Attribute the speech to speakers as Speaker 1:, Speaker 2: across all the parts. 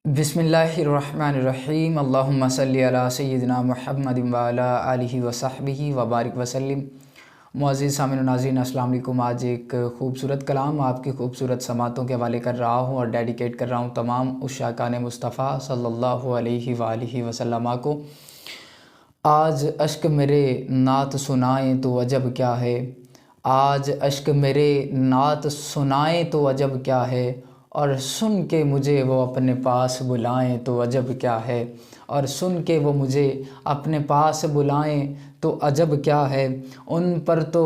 Speaker 1: बिस्मिल्लाहिर्रहमानिर्रहीम अल्लाहुम्मा सल्ली अला सय्यिदिना मुहम्मद व अला आलिहि व सहबिहि व बारिक वसल्लम। मुअज़्ज़िज़ सामिन व नाज़रीन, अस्सलाम वालेकुम। आज एक खूबसूरत कलाम आपकी खूबसूरत समातों के हवाले कर रहा हूँ और डेडिकेट कर रहा हूँ तमाम उश्शाक़ान मुस्तफ़ा सल्लल्लाहु अलैहि व आलिहि वसल्लम को। आज अश्क मेरे नात सुनाएं तो अजब क्या है, आज अश्क मेरे नात सुनाएं तो अजब क्या है, और सुन के मुझे वो अपने पास बुलाएं तो अजब क्या है, और सुन के वो मुझे अपने पास बुलाएं तो अजब क्या है। उन पर तो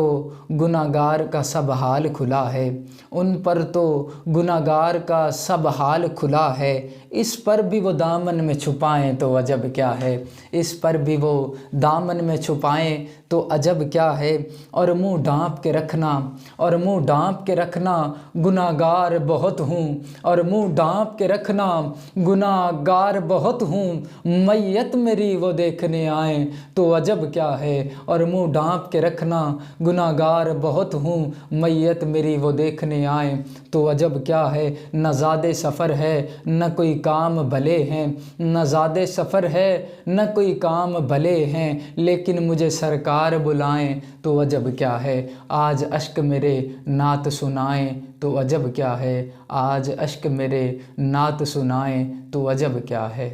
Speaker 1: गुनाहगार का सब हाल खुला है, उन पर तो गुनाहगार का सब हाल खुला है, इस पर भी वो दामन में छुपाएं तो अजब क्या है, इस पर भी वो दामन में छुपाएं तो अजब क्या है। और मुँह ढाँप के रखना, और मुँह ढाँप के रखना गुनाहगार बहुत हूँ, और मुँह ढाँप के रखना गुनाहगार बहुत हूँ, मैयत मेरी वो देखने आए तो अजब क्या है। और मुँह ढाँप के रखना गुनाहगार बहुत हूँ, मैयत मेरी वो देखने आए तो अजब क्या है। न ज़ादे सफ़र है न कोई काम भले हैं, न ज़ादे सफ़र है न कोई काम भले हैं, लेकिन मुझे सरकार बुलाएं तो अजब क्या है। आज अश्क मेरे नात सुनाएं तो अजब क्या है, आज अश्क मेरे नात सुनाएं तो अजब क्या है।